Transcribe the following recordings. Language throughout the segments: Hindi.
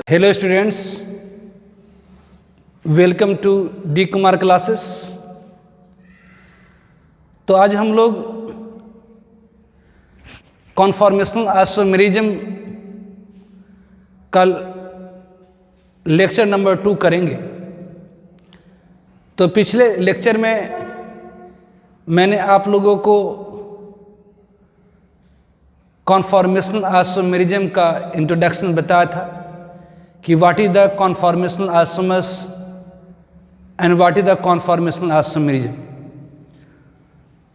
Hello students, welcome to D Kumar classes. तो आज हम लोग कॉन्फॉर्मेशनल आइसोमेरिज्म का लेक्चर नंबर 2 करेंगे। तो पिछले लेक्चर में मैंने आप लोगों को कॉन्फॉर्मेशनल आइसोमेरिज्म का इंट्रोडक्शन बताया था कि what is the conformational isomers and what is the conformational isomerism.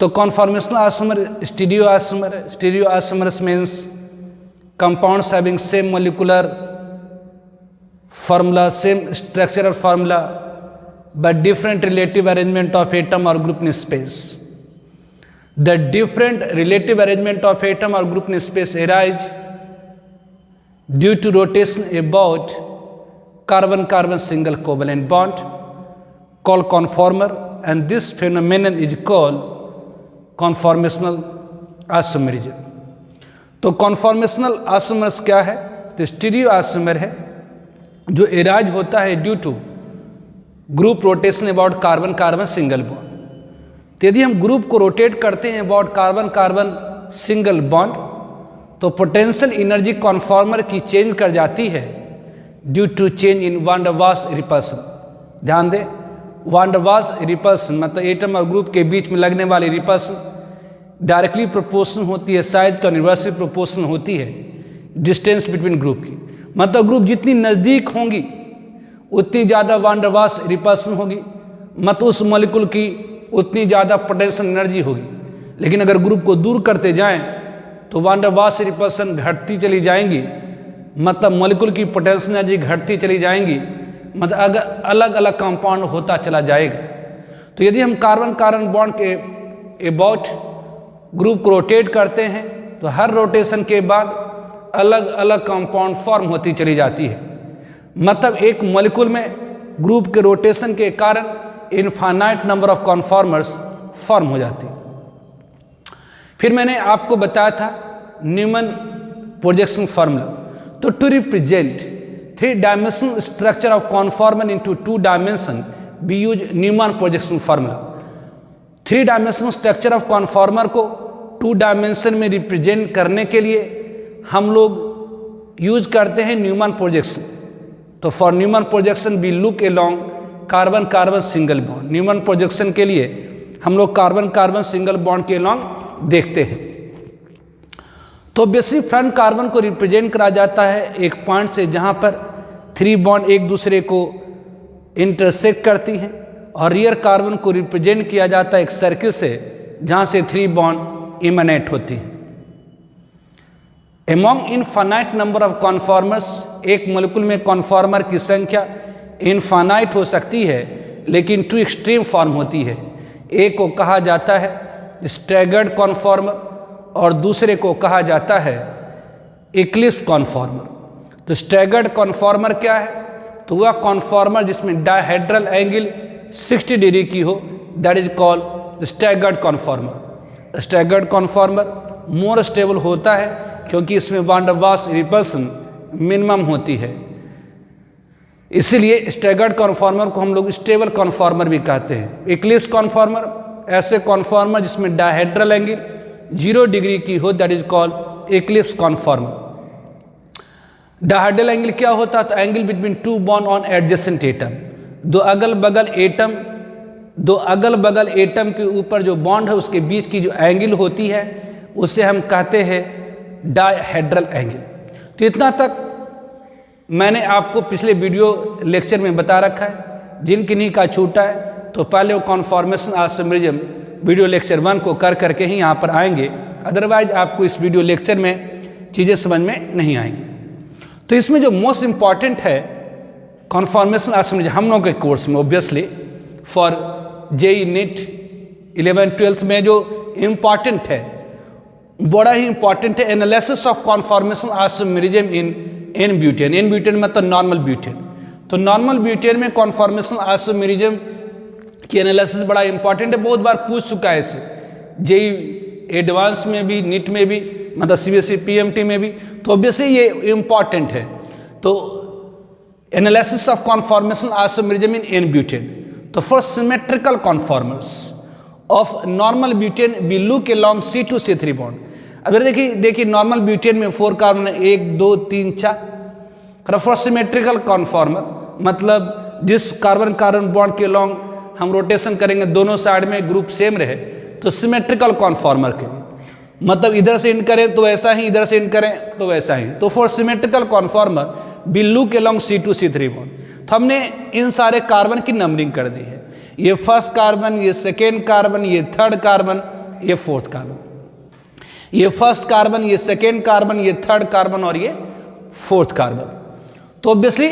तो कॉन्फॉर्मेशनल आइसोमर स्टीरियो आइसोमर है। Stereo isomers means compounds having same molecular formula, same structural formula, but different relative arrangement of atom or group in space. The different relative arrangement of atom or group in space arise due to rotation about carbon-carbon single covalent bond called conformer, and this phenomenon is called conformational isomerism. तो conformational isomers क्या है? तो स्टीरियो आइसोमर है जो एराइज होता है due to group rotation about carbon carbon single bond. तो यदि हम ग्रुप को रोटेट करते हैं about carbon carbon single bond तो पोटेंशियल एनर्जी कॉन्फॉर्मर की चेंज कर जाती है due to change in van der Waals repulsion. ध्यान दें, वान डर वाल्स रिपल्सन मतलब एटम और ग्रुप के बीच में लगने वाली रिपल्सन डायरेक्टली प्रोपोर्शनल होती है, साइज का इन्वर्सली प्रोपोर्शनल होती है डिस्टेंस बिटवीन ग्रुप की। मतलब ग्रुप जितनी नज़दीक होंगी उतनी ज़्यादा वान डर वाल्स रिपल्सन होगी, मतलब उस मॉलिक्यूल की उतनी ज़्यादा पोटेंशियल एनर्जी होगी। लेकिन अगर ग्रुप को दूर करते जाएं तो वान डर वाल्स रिपल्सन घटती चली जाएंगी, मतलब मॉलिक्यूल की पोटेंशियल एनर्जी घटती चली जाएंगी, मतलब अगर अलग अलग कंपाउंड होता चला जाएगा। तो यदि हम कार्बन कार्बन बॉन्ड के अबाउट ग्रुप को रोटेट करते हैं तो हर रोटेशन के बाद अलग अलग कंपाउंड फॉर्म होती चली जाती है। मतलब एक मॉलिक्यूल में ग्रुप के रोटेशन के कारण infinite number of conformers form हो जाती है। फिर मैंने आपको बताया था न्यूमैन प्रोजेक्शन फार्मूला। तो to represent 3 dimensional structure of conformer into 2 dimension we use Newman projection formula. 3 dimensional structure of conformer को 2 डायमेंशन में रिप्रेजेंट करने के लिए हम लोग यूज करते हैं न्यूमैन प्रोजेक्शन। तो for Newman projection we look along carbon carbon single bond. Newman projection के लिए हम लोग कार्बन कार्बन सिंगल बॉन्ड के अलोंग देखते हैं। तो बेसिक फ्रंट कार्बन को रिप्रेजेंट करा जाता है एक पॉइंट से जहां पर 3 बॉन्ड एक दूसरे को इंटरसेक्ट करती हैं, और रियर कार्बन को रिप्रेजेंट किया जाता है एक सर्किल से जहां से 3 बॉन्ड इमनेट होती हैं। Among infinite number of conformers, एक मॉलिक्यूल में कॉन्फॉर्मर की संख्या इनफाइनाइट हो सकती है लेकिन 2 एक्सट्रीम फॉर्म होती है। एक को कहा जाता है स्टैगर्ड कॉन्फॉर्मर और दूसरे को कहा जाता है इक्लिप्स कॉन्फॉर्मर। तो स्टैगर्ड कॉन्फॉर्मर क्या है? तो वह कॉन्फॉर्मर जिसमें डायहेड्रल एंगल 60 डिग्री की हो, that is called staggered conformer. Staggered conformer more stable होता है क्योंकि इसमें वान डर वाल्स रिपल्सन मिनिमम होती है, इसीलिए स्टैगर्ड कॉन्फॉर्मर को हम लोग स्टेबल कॉन्फॉर्मर भी कहते हैं। इक्लिप्स कॉन्फॉर्मर ऐसे कॉन्फॉर्मर जिसमें डायहेड्रल एंगल 0 डिग्री की हो, that is called Eclipse conformer. Dihedral angle क्या होता है? तो angle between 2 bond on adjacent atom. दो अगल बगल एटम के ऊपर जो बॉन्ड है उसके बीच की जो एंगल होती है उसे हम कहते हैं डायहेड्रल एंगल। तो इतना तक मैंने आपको पिछले वीडियो लेक्चर में बता रखा है। जिन किन्हीं का छूटा है तो पहले वो कॉन्फॉर्मेशनल आइसोमेरिज्म वीडियो लेक्चर 1 को कर करके ही यहाँ पर आएंगे, अदरवाइज आपको इस वीडियो लेक्चर में चीज़ें समझ में नहीं आएंगी। तो इसमें जो मोस्ट इम्पॉर्टेंट है कॉन्फॉर्मेशनल आइसोमेरिज्म हम लोगों के कोर्स में obviously for JEE NEET 11th-12th में जो इम्पॉर्टेंट है, बड़ा ही इंपॉर्टेंट है, analysis of conformational isomerism in n butane. N butane मतलब नॉर्मल ब्यूटेन। तो नॉर्मल ब्यूटेन में कॉन्फॉर्मेशनल आइसोमेरिज्म की एनालिसिस बड़ा इंपॉर्टेंट है, बहुत बार पूछ चुका है इसे, जेई एडवांस में भी, नीट में भी, मतलब सीबीएसई पीएमटी में भी। तो ऑब्वियसली ये इम्पॉर्टेंट है। तो Analysis of conformation isomerism in N-butane. तो for symmetrical conformers of normal butane we look along C2 C3 bond. अगर देखिए नॉर्मल ब्यूटेन में 4 कार्बन है, 1 2 3 4. फॉर सिमेट्रिकल कॉन्फॉर्मर मतलब जिस कार्बन कार्बन बॉन्ड के लॉन्ग हम रोटेशन करेंगे दोनों साइड में ग्रुप सेम रहे, तो सिमेट्रिकल कॉन्फॉर्मर के मतलब इधर से इंड करें तो ऐसा ही, इधर से इंड करें तो वैसा ही. तो for symmetrical conformer we look along C2 C3 bond. तो हमने इन सारे कार्बन की नंबरिंग कर दी है. ये फर्स्ट कार्बन, ये सेकेंड कार्बन, ये थर्ड कार्बन, ये फोर्थ कार्बन. ये फर्स्ट कार्बन, ये सेकेंड कार्बन, ये थर्ड कार्बन और ये फोर्थ कार्बन. तो ऑब्वियसली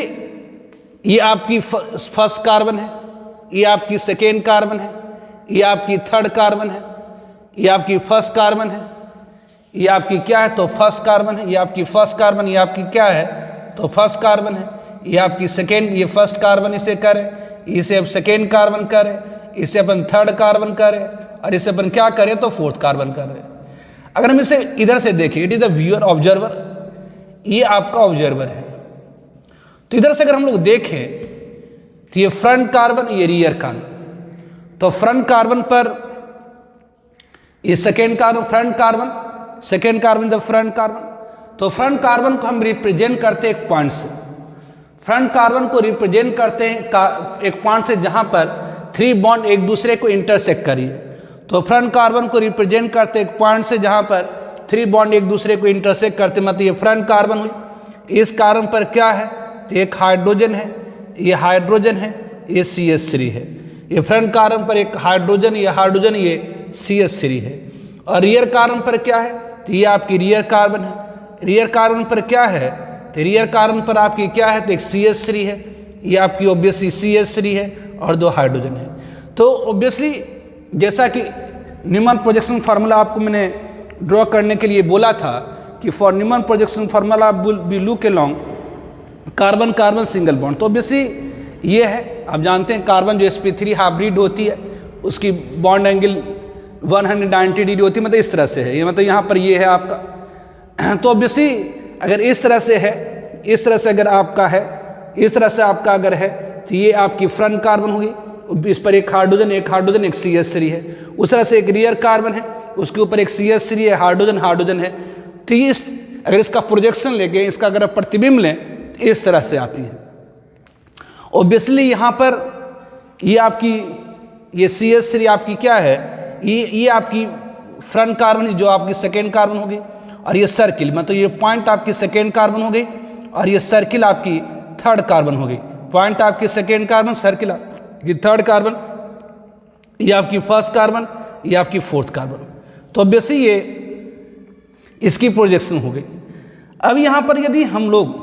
ये आपकी फर्स्ट कार्बन है, ये आपकी सेकेंड कार्बन है, ये आपकी थर्ड कार्बन है, ये आपकी फर्स्ट कार्बन है, ये आपकी क्या है तो फर्स्ट कार्बन है, ये आपकी फर्स्ट कार्बन, ये आपकी क्या है तो फर्स्ट कार्बन है, ये आपकी सेकेंड, ये फर्स्ट कार्बन इसे करें, इसे अब सेकेंड कार्बन करें, इसे अपन थर्ड कार्बन करें और इसे अपन क्या करें तो फोर्थ कार्बन करें. अगर हम इसे इधर से देखें, it is the viewer observer, ये आपका ऑब्जर्वर है. तो इधर से अगर हम लोग देखें तो ये फ्रंट कार्बन, ये रियर कार्बन. तो फ्रंट कार्बन पर ये second carbon, front carbon, second carbon the front carbon. तो फ्रंट कार्बन को हम रिप्रेजेंट करते हैं एक पॉइंट से. फ्रंट कार्बन को रिप्रेजेंट करते हैं एक पॉइंट से जहां पर 3 बॉन्ड एक दूसरे को इंटरसेक्ट करिए. तो फ्रंट कार्बन को रिप्रेजेंट करते एक पॉइंट से जहां पर 3 बॉन्ड एक दूसरे को इंटरसेक्ट करते, मतलब ये फ्रंट कार्बन हुई. इस कार्बन पर क्या है तो एक हाइड्रोजन है, ये हाइड्रोजन है, ये CH3 है. ये फ्रंट कार्बन पर एक हाइड्रोजन, ये हाइड्रोजन, ये CH3 है. और रियर कार्बन पर क्या है तो ये आपकी रियर कार्बन है. रियर कार्बन पर क्या है तो रियर कार्बन पर आपकी क्या है तो एक CH3 है, ये आपकी ऑब्वियसली CH3 है और 2 हाइड्रोजन है. तो ऑब्वियसली जैसा कि न्यूमैन प्रोजेक्शन फार्मूला आपको मैंने ड्रॉ करने के लिए बोला था कि for Newman projection formula we look along carbon carbon single bond. तो ऑब्वियसली ये है, आप जानते हैं कार्बन जो sp3 हाइब्रिड होती है उसकी बॉन्ड एंगल 190 डिग्री होती है, मतलब इस तरह से है. ये मतलब यहाँ पर ये है आपका. तो ऑब्वियसली अगर इस तरह से है, इस तरह से अगर आपका है, इस तरह से आपका अगर है तो ये आपकी फ्रंट कार्बन होगी, इस पर एक हाइड्रोजन, एक हाइड्रोजन, एक CH3 है. उस तरह से एक रियर कार्बन है, उसके ऊपर एक CH3 है, हाइड्रोजन हाइड्रोजन है. तो ये अगर इसका प्रोजेक्शन लेके इसका अगर प्रतिबिंब लें इस तरह से आती है. ऑब्वियसली यहाँ पर ये आपकी ये CH3 आपकी क्या है, ये आपकी फ्रंट कार्बन जो आपकी सेकेंड कार्बन होगी और ये सर्किल मतलब ये पॉइंट आपकी सेकेंड कार्बन हो गई और ये सर्किल आपकी थर्ड कार्बन हो गई. पॉइंट आपकी सेकेंड कार्बन, सर्किल आपकी थर्ड कार्बन, ये आपकी फर्स्ट कार्बन, ये आपकी फोर्थ कार्बन. तो ऑब्वियसली ये इसकी प्रोजेक्शन हो गई. अब यहाँ पर यदि हम लोग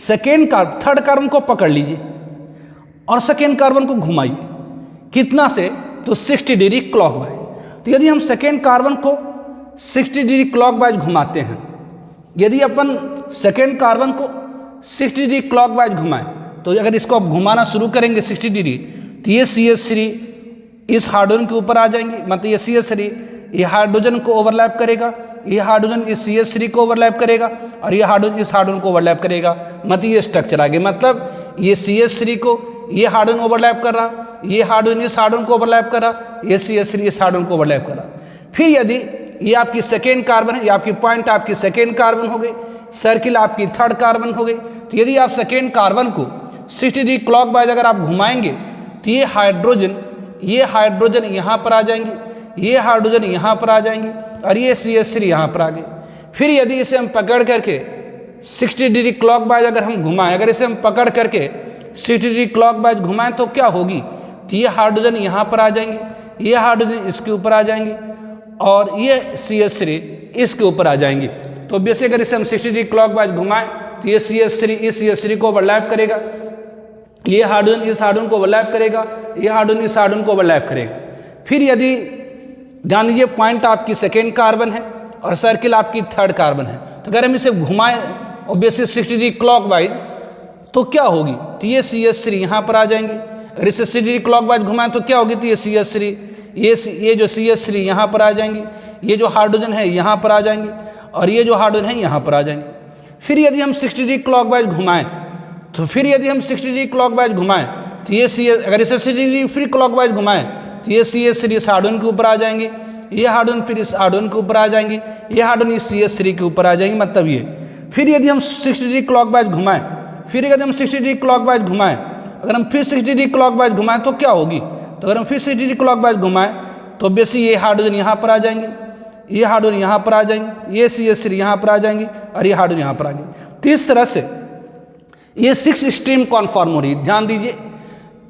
थर्ड कार्बन को पकड़ लीजिए और सेकेंड कार्बन को घुमाइए, कितना से तो 60 डिग्री क्लॉकवाइज. तो यदि हम सेकेंड कार्बन को 60 डिग्री क्लॉकवाइज घुमाते हैं, यदि अपन सेकेंड कार्बन को 60 डिग्री क्लॉकवाइज घुमाएं तो अगर इसको आप घुमाना शुरू करेंगे 60 डिग्री तो ये CH3 इस हाइड्रोजन के ऊपर आ जाएंगे, मतलब ये CH3 ये हाइड्रोजन को ओवरलैप करेगा, ये हाइड्रोजन इस CH3 को ओवरलैप करेगा और ये हाइड्रोजन इस हाइड्रोजन को ओवरलैप करेगा, मतलब ये स्ट्रक्चर आ गया. मतलब ये CH3 को ये हाइड्रोजन ओवरलैप कर रहा, ये हाइड्रोजन इस हाइड्रोजन को ओवरलैप कर रहा, ये CH3 इस हाइड्रोजन को ओवरलैप कर रहा. फिर यदि ये आपकी सेकेंड कार्बन है, ये आपकी पॉइंट आपकी सेकेंड कार्बन हो गई, सर्किल आपकी थर्ड कार्बन हो गई. तो यदि आप सेकेंड कार्बन को 60 डिग्री क्लॉकवाइज अगर आप घुमाएंगे तो ये हाइड्रोजन यहाँ पर आ जाएंगे, ये हाइड्रोजन यहाँ पर आ जाएंगे और ये CH3 यहाँ पर आ गए. फिर यदि इसे हम पकड़ करके 60 डिग्री क्लॉकवाइज अगर हम घुमाएं, अगर इसे हम पकड़ करके 60 डिग्री क्लॉकवाइज घुमाएं तो क्या होगी तो ये हाइड्रोजन यहाँ पर आ जाएंगे, ये हाइड्रोजन इसके ऊपर आ जाएंगे और ये CH3 इसके ऊपर आ जाएंगे. तो ऑब्वियसली अगर इसे हम 60 डिग्री क्लॉकवाइज घुमाएं तो ये CH3 इस CH3 को ओवरलैप करेगा, ये हाइड्रोजन इस हाइड्रोजन को ओवरलैप करेगा, ये हाइड्रोजन इस हाइड्रोजन को ओवरलैप करेगा. फिर यदि ध्यान दीजिए पॉइंट आपकी सेकेंड कार्बन है और सर्किल आपकी थर्ड कार्बन है, तो अगर हम इसे घुमाएं ऑब्वियसली 60 डिग्री क्लॉकवाइज तो क्या होगी तो ये CH3 यहाँ पर आ जाएंगे. अगर इसे 60 डिग्री क्लॉकवाइज घुमाएं तो क्या होगी तो ये CH3 ये जो CH3 यहाँ पर आ जाएंगे, ये जो हाइड्रोजन है यहाँ पर आ जाएंगे और ये जो हाइड्रोजन है यहाँ पर आ जाएंगे. फिर यदि हम 60 डिग्री क्लॉकवाइज घुमाएं तो फिर यदि हम 60 डिग्री क्लॉकवाइज घुमाएं तो ये सी एस, अगर इसे 60 डिग्री फिर क्लॉकवाइज घुमाएं तो ये सी एस 3 इस हार्डन के ऊपर आ जाएंगे, ये हार्डन फिर इस हार्डन के ऊपर आ जाएंगे, ये हार्डन इस सी एस 3 के ऊपर आ जाएंगे, मतलब ये। फिर यदि हम 60 डिग्री क्लॉकवाइज घुमाएं, फिर यदि हम 60 डिग्री क्लॉकवाइज घुमाएं, अगर हम फिर 60 डिग्री क्लॉकवाइज घुमाएं तो क्या होगी, तो अगर हम फिर 60 डिग्री क्लॉकवाइज घुमाएं तो बेसिक ये हाइड्रोजन यहाँ पर आ जाएंगे, ये हाइड्रोजन यहाँ पर आ जाएंगे, ये सी एस 3 यहाँ पर आ जाएंगे और ये हाइड्रोजन यहाँ पर आ जाएंगे। तो इस तरह से ये 6 स्ट्रीम कॉन्फॉर्म हो रही है। ध्यान दीजिए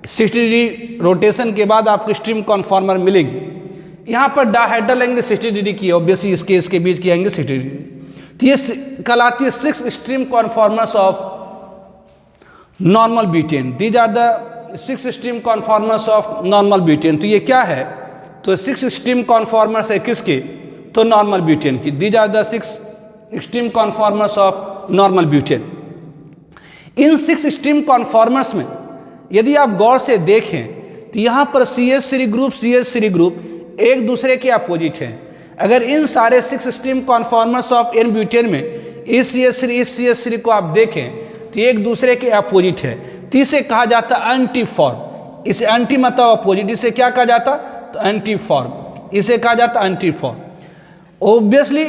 60 डिग्री रोटेशन के बाद आपको स्ट्रीम कॉन्फॉर्मर मिलेगी। यहाँ पर डायहेड्रल एंगल 60 डिग्री की, ऑब्वियसली इसके बीच की एंगल 60 डिग्री। तो ये कहलाती है 6 extreme conformers of normal butane. These are the 6 extreme conformers of normal butane. तो ये क्या है, तो 6 स्ट्रीम कॉन्फॉर्मर्स है किसके, तो नॉर्मल ब्यूटेन की। These are the 6 extreme conformers of normal butane. इन 6 स्ट्रीम कॉन्फॉर्मर्स में यदि आप गौर से देखें तो यहाँ पर CH3 ग्रुप CH3 ग्रुप एक दूसरे के अपोजिट हैं। अगर इन सारे 6 extreme conformers of n butane में इस CH3 को आप देखें तो एक दूसरे के अपोजिट है, तो इसे कहा जाता है एंटी फॉर्म। इसे एंटी मतलब अपोजिट, इसे क्या कहा जाता, तो एंटी फॉर्म, इसे कहा जाता एंटी फॉर्म। ऑब्वियसली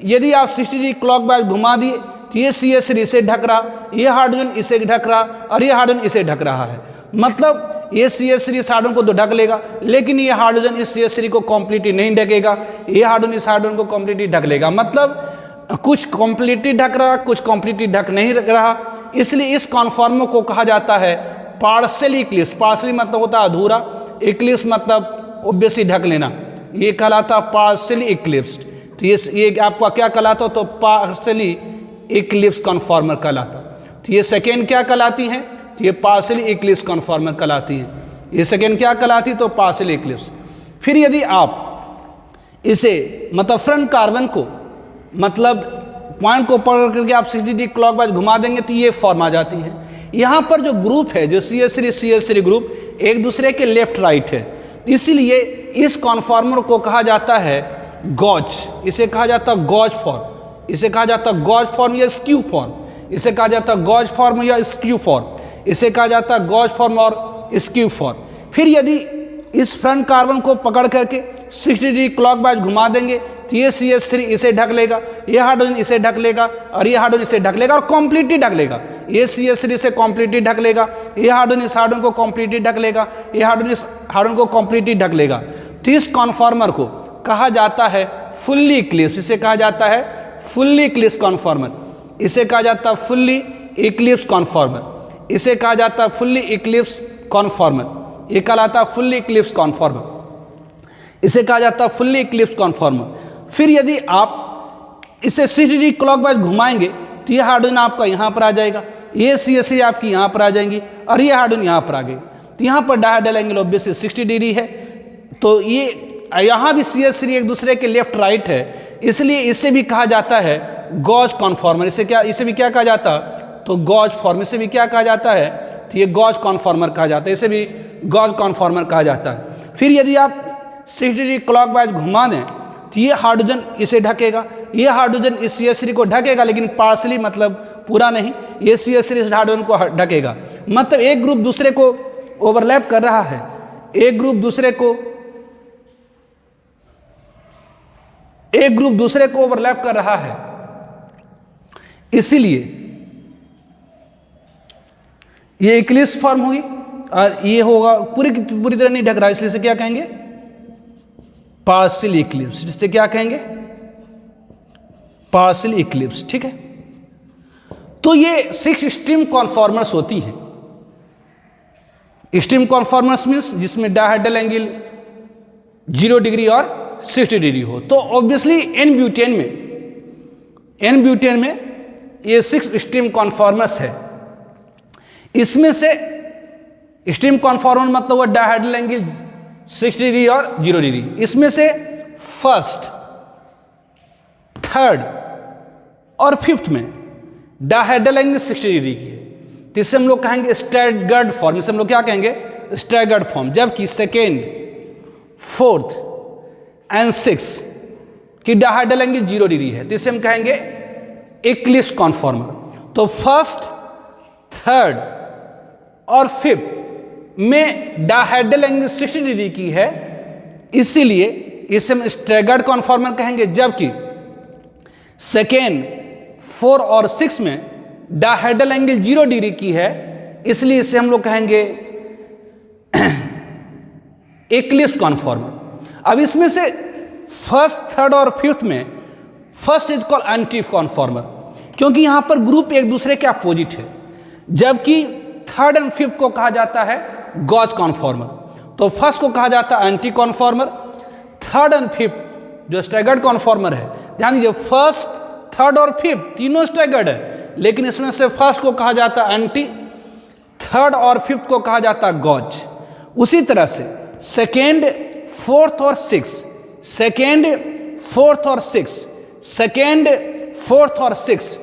यदि आप 60 डिग्री क्लॉकवाइज घुमा दिए तो ये CH3 इसे ढक रहा, ये हाइड्रोजन इसे ढक रहा और ये हाइड्रोजन इसे ढक रहा है। मतलब ये CH3 इस हाइड्रोजन को तो ढक लेगा, लेकिन ये हाइड्रोजन इस CH3 को कॉम्प्लीटली नहीं ढकेगा, ये हाइड्रोजन इस हाइड्रोजन को कॉम्प्लीटली ढक लेगा। मतलब कुछ कॉम्प्लीटली ढक रहा, कुछ कॉम्प्लीटली ढक नहीं रहा। इसलिए इस कॉन्फॉर्मर को कहा जाता है पार्शियल इक्लिप्स। पार्शियली मतलब होता है अधूरा, इक्लिप्स मतलब ऑब्वियसली ढक लेना, ये कहलाता पार्शियल इक्लिप्स। तो ये आपका क्या कहलाता, तो पार्शियली इक्लिप्स कॉन्फॉर्मर कहलाता। तो ये सेकेंड क्या कहलाती हैं, तो ये पार्शियली इक्लिप्स कॉन्फॉर्मर कहलाती हैं। ये सेकेंड क्या कहलाती, तो पार्शियल इक्लिप्स। फिर यदि आप इसे मतलब फ्रंट कार्बन को मतलब पॉइंट को पकड़ करके आप 60 डिग्री क्लॉकवाइज घुमा देंगे तो ये फॉर्म आ जाती है। यहाँ पर जो ग्रुप है, जो CH3 ग्रुप एक दूसरे के लेफ्ट राइट है, इसीलिए इस कॉन्फॉर्मर को कहा जाता है गॉज। इसे कहा जाता है गॉज फॉर्म, इसे कहा जाता है गॉज फॉर्म या स्क्यू फॉर्म, इसे कहा जाता है गॉज फॉर्म या स्क्यू फॉर्म, इसे कहा जाता है गॉज फॉर्म और स्क्यू फॉर्म। फिर यदि इस फ्रंट कार्बन को पकड़ करके 60 डिग्री क्लॉकवाइज घुमा देंगे तो ये CH3 इसे ढक लेगा, ये हाइड्रोजन इसे ढक लेगा और ये हाइड्रोजन इसे ढक लेगा और कॉम्प्लीटली ढक लेगा। ये CH3 से कॉम्प्लीटली ढक लेगा, ये हाइड्रोजन इस हाइड्रोजन को कॉम्प्लीटली ढक लेगा, ये हाइड्रोजन इस हाइड्रोजन को कॉम्प्लीटली ढक लेगा। तो इस कॉन्फॉर्मर को कहा जाता है फुल्ली इक्लिप्स। इसे कहा जाता है फुल्ली इक्लिप्स कॉन्फॉर्मर, इसे कहा जाता है फुल्ली इक्लिप्स कॉन्फॉर्मर, इसे कहा जाता है फुल्ली इक्लिप्स कॉन्फॉर्मर। ये कहलाता है फुल्ली इक्लिप्स कॉन्फॉर्मर, इसे कहा जाता है फुल्ली इक्लिप्स कॉन्फॉर्मर। फिर यदि आप इसे 60 डिग्री क्लॉकवाइज घुमाएंगे तो ये हाइड्रोजन आपका यहाँ पर आ जाएगा, ये CH3 आपकी यहाँ पर आ जाएंगी और ये हाइड्रोजन यहाँ पर आ गई। तो यहाँ पर डायहेड्रल एंगल ऑब्वियसली 60 डिग्री है, तो ये यहाँ भी CH3 एक दूसरे के लेफ्ट राइट है, इसलिए इसे भी कहा जाता है गॉज कॉन्फॉर्मर। इसे भी क्या कहा जाता, तो गॉज फॉर्म। इसे भी क्या कहा जाता है, तो ये गॉज कॉन्फॉर्मर कहा जाता है, इसे भी गॉज कॉन्फॉर्मर कहा जाता है। फिर यदि आप 60 डिग्री क्लॉकवाइज घुमा दें तो ये हाइड्रोजन इसे ढकेगा, ये हाइड्रोजन इस CH3 को ढकेगा, लेकिन पार्शियली मतलब पूरा नहीं, ये CH3 इस हाइड्रोजन को ढकेगा। मतलब एक ग्रुप दूसरे को ओवरलैप कर रहा है, एक ग्रुप दूसरे को ओवरलैप कर रहा है, इसीलिए ये इक्लिप्स फॉर्म होगी और ये होगा पूरी तरह नहीं ढक रहा, इसलिए इसे क्या कहेंगे, पार्शियल इक्लिप्स। जिससे क्या कहेंगे, पार्शियल इक्लिप्स। ठीक है, तो ये 6 स्ट्रीम कॉन्फॉर्मर्स होती हैं। स्ट्रीम कॉन्फॉर्मर्स मीन्स जिसमें डायहेड्रल एंगल 0 डिग्री और 60 डिग्री हो। तो ऑब्वियसली एन ब्यूटेन में ये 6 स्ट्रीम कॉन्फॉर्मर्स है। इसमें से स्ट्रीम कॉन्फॉर्मर मतलब वो डायहेड्रल एंगल 60 डिग्री और 0 डिग्री। इसमें से फर्स्ट, थर्ड और फिफ्थ में डायहेड्रल एंगल 60 डिग्री की है, तो इसे हम लोग कहेंगे स्टैगर्ड फॉर्म। इसे हम लोग क्या कहेंगे, स्टैगर्ड फॉर्म। जबकि सेकेंड, फोर्थ एंड सिक्स की डायहेड्रल एंगल 0 डिग्री है, तो इसे हम कहेंगे इक्लिप्स कॉन्फॉर्मर। तो फर्स्ट, थर्ड और फिफ्थ में डायहेड्रल एंगल 60 डिग्री की है, इसीलिए इसे हम स्टैगर्ड कॉन्फॉर्मर कहेंगे। जबकि सेकेंड, 4 और 6 में डायहेड्रल एंगल 0 डिग्री की है, इसलिए इसे हम लोग कहेंगे इक्लिप्स कॉन्फॉर्मर। अब इसमें से फर्स्ट, थर्ड और फिफ्थ में first is called anti conformer, क्योंकि यहां पर ग्रुप एक दूसरे के अपोजिट है। जबकि थर्ड एंड फिफ्थ को कहा जाता है गॉज कॉन्फॉर्मर। तो फर्स्ट को कहा जाता है anti conformer, third and fifth जो स्टैगर्ड कॉन्फॉर्मर है, ध्यान दीजिए फर्स्ट, थर्ड और फिफ्थ तीनों स्टैगर्ड है, लेकिन इसमें से फर्स्ट को कहा जाता है एंटी, थर्ड और फिफ्थ को कहा जाता है गॉज। उसी तरह से सेकेंड, फोर्थ और सिक्स, सेकेंड, फोर्थ और सिक्स, सेकेंड, फोर्थ और सिक्स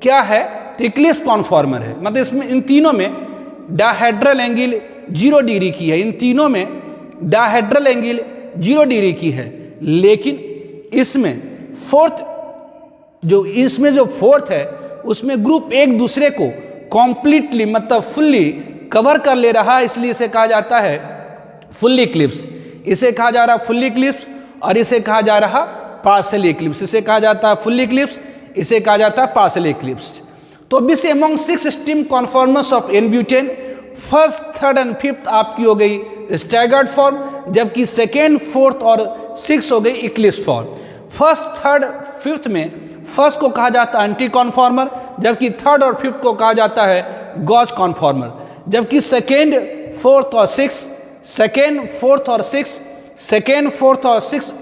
क्या है? इक्लिप्स कॉन्फॉर्मर है। मतलब इसमें इन तीनों में डायहेड्रल एंगल 0 डिग्री की है, इन तीनों में डायहेड्रल एंगल 0 डिग्री की है। लेकिन इसमें फोर्थ, जो इसमें जो फोर्थ है उसमें ग्रुप एक दूसरे को कॉम्प्लीटली मतलब फुल्ली कवर कर ले रहा है, इसलिए इसे कहा जाता है फुल्ली इक्लिप्स। इसे कहा जा रहा है फुल्ली इक्लिप्स और इसे कहा जा रहा पार्शियल इक्लिप्स। इसे कहा जाता है फुल्ली इक्लिप्स, इसे कहा जाता है पार्शियल इक्लिप्स। तो this among 6 extreme conformers of n butane, first, third and fifth आपकी हो गई स्टैगर्ड फॉर्म, जबकि सेकेंड, फोर्थ और सिक्स हो गई eclipse form. First, third, fifth में फर्स्ट को कहा जाता है एंटी कॉन्फॉर्मर, जबकि थर्ड और फिफ्थ को कहा जाता है गॉज कॉन्फॉर्मर। जबकि सेकेंड, फोर्थ और सिक्स, सेकेंड, फोर्थ और सिक्स, सेकेंड, फोर्थ और सिक्स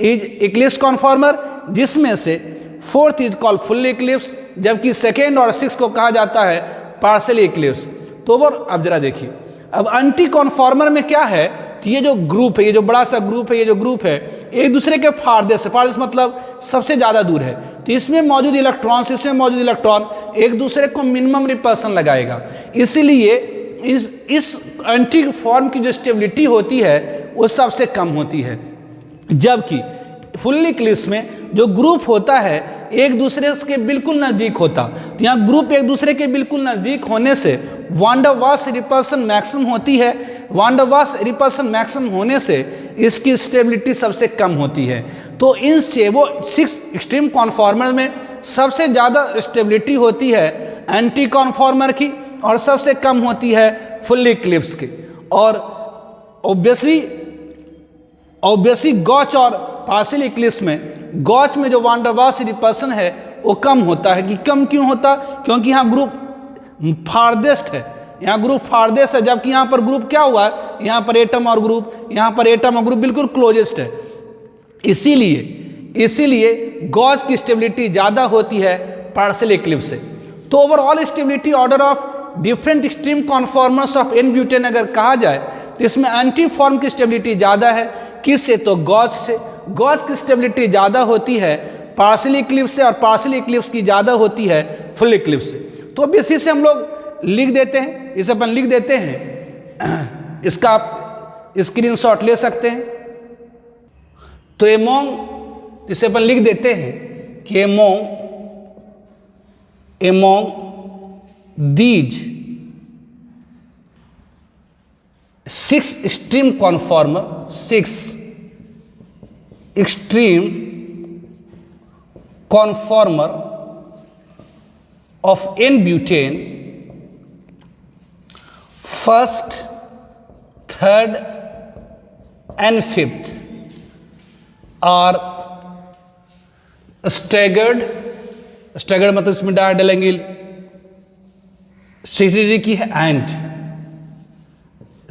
इज इक्लिप्स कॉन्फॉर्मर, जिसमें से fourth is called full Eclipse, जबकि सेकेंड और सिक्स को कहा जाता है पार्शियल इक्लिप्स। तो अब जरा देखिए, अब एंटी कॉन्फॉर्मर में क्या है कि ये जो ग्रुप है, ये जो बड़ा सा ग्रुप है, ये जो ग्रुप है एक दूसरे के फारदेस्ट है, फारदेस्ट मतलब सबसे ज़्यादा दूर है, तो इसमें मौजूद इलेक्ट्रॉन, इसमें मौजूद इलेक्ट्रॉन एक दूसरे को मिनिमम रिपल्सन लगाएगा। इसीलिए इस एंटी फॉर्म की जो स्टेबिलिटी होती है वो सबसे कम होती है। जबकि फुल इक्लिप्स में जो ग्रुप होता है एक दूसरे के बिल्कुल नज़दीक होता, तो यहाँ ग्रुप एक दूसरे के बिल्कुल नज़दीक होने से वान डर वाल्स रिपल्सन मैक्सिमम होती है। वान डर वाल्स रिपल्सन मैक्सिमम होने से इसकी स्टेबिलिटी सबसे कम होती है। तो इनसे वो 6 एक्सट्रीम कॉन्फॉर्मर में सबसे ज़्यादा स्टेबिलिटी होती है एंटी कॉन्फॉर्मर की और सबसे कम होती है फुल इक्लिप्स की। और ऑब्वियसली गॉच और पार्शियल इक्लिप्स में, गॉच में जो वान डर वाल्स रिपल्सन है वो कम होता है। कि कम क्यों होता? क्योंकि यहाँ ग्रुप फारदेस्ट है, यहाँ ग्रुप फारदेस्ट है, जबकि यहाँ पर ग्रुप क्या हुआ है, यहाँ पर एटम और ग्रुप, यहाँ पर एटम और ग्रुप बिल्कुल क्लोजेस्ट है। इसीलिए गॉच की स्टेबिलिटी ज़्यादा होती है पार्शियल इक्लिप्स से। तो overall stability order of different extreme conformers of n butane अगर कहा जाए तो इसमें एंटी फॉर्म की स्टेबिलिटी ज़्यादा है। किससे? तो गॉच से। गॉच की स्टेबिलिटी ज़्यादा होती है पार्शियल इक्लिप्स से और पार्शियल इक्लिप्स की ज़्यादा होती है फुल इक्लिप्स से। तो अब इसी से हम लोग लिख देते हैं, इसे अपन लिख देते हैं, इसका आप स्क्रीनशॉट ले सकते हैं। तो एमोंग, इसे अपन लिख देते हैं कि among these 6 extreme conformer, 6 extreme conformer of n-butane, first, third and fifth are staggered मतलब इसमें डायहेड्रल एंगल 60 डिग्री की है, and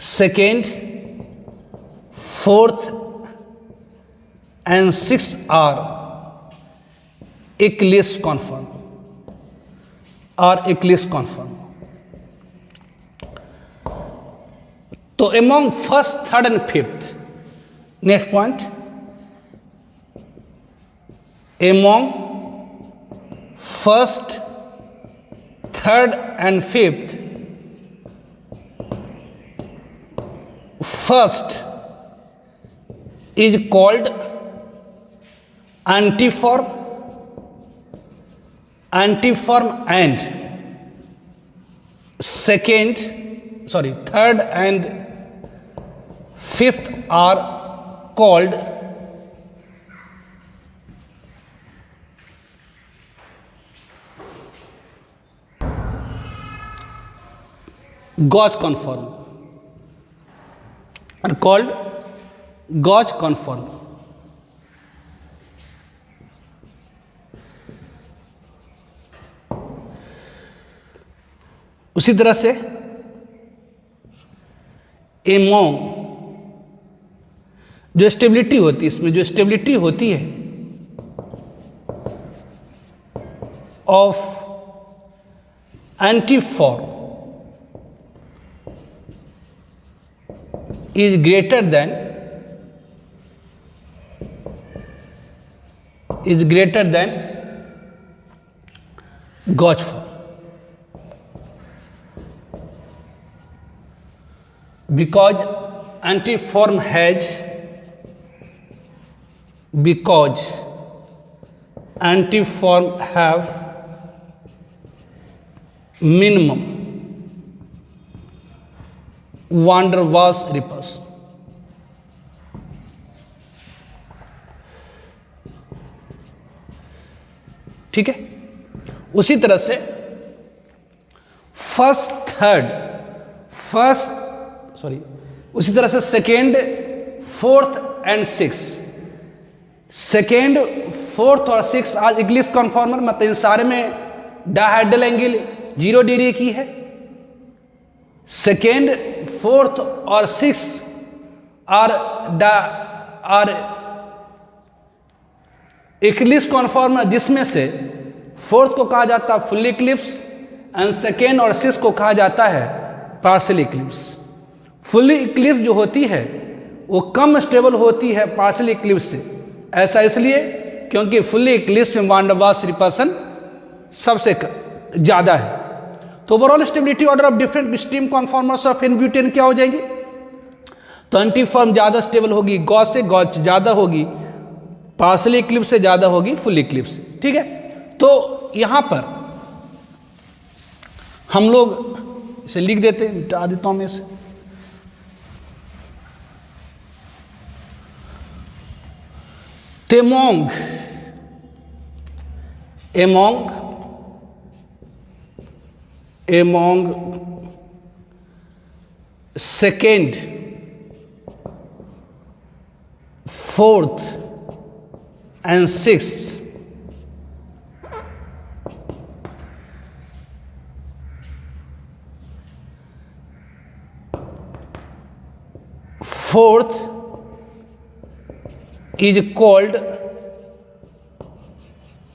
second, fourth and sixth are eclipse conform और इक्लिप्स कॉन्फॉर्म। तो among first, third and fifth, next point, among first, third and fifth, first is called antiform and third and fifth are called Gauge conform, are called Gauge conform. उसी तरह से एमोंग जो स्टेबिलिटी होती है, इसमें जो स्टेबिलिटी होती है of antiform is greater than gauge form, because antiform have minimum van der Waals repulsion. ठीक है, उसी तरह से उसी तरह से second, fourth and six, second, fourth और सिक्स आज इक्लिप्स कन्फॉर्मर, मतलब इन सारे में डायहेड्रल एंगल 0 डिग्री की है। सेकेंड, फोर्थ और सिक्स आर इक्लिप्स कन्फॉर्मर, जिसमें से फोर्थ को कहा जाता है फुल इक्लिप्स एंड सेकेंड और सिक्स को कहा जाता है पार्शियल इक्लिप्स। फुल इक्लिप्स जो होती है वो कम स्टेबल होती है पार्शियल इक्लिप्स से। ऐसा इसलिए क्योंकि फुल इक्लिप्स में वान डर वाल्स रिपल्सन सबसे ज़्यादा है। तो overall stability order of different stream conformers of n butane क्या हो जाएंगे? तो एंटीफॉर्म ज़्यादा स्टेबल होगी गॉज से, गॉज ज़्यादा होगी पार्शियल इक्लिप्स से, ज़्यादा होगी फुल इक्लिप्स से। ठीक है, तो यहाँ पर हम लोग इसे लिख देते हैं, मिटा देता हूँ मैं इसे। तेमोंग among second, fourth and sixth fourth is called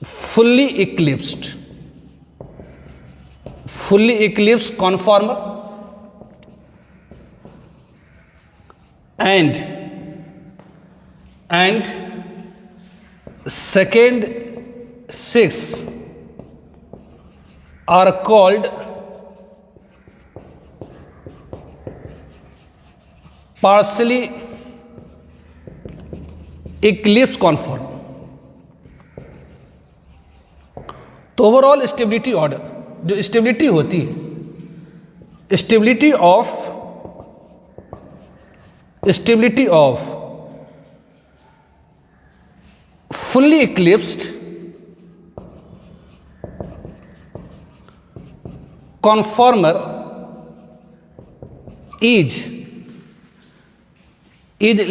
fully eclipsed conformer, and second, six are called partially eclipsed conformer. तो ओवरऑल स्टेबिलिटी ऑर्डर, जो स्टेबिलिटी होती है, stability off fully eclipsed conformer is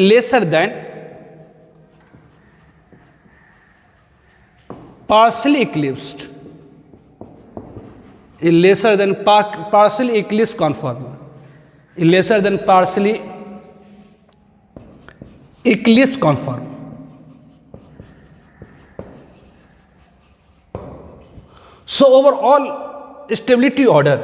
lesser than partially eclipsed, lesser than partially eclipsed conformer, lesser than partially eclipsed conformer. So overall stability order,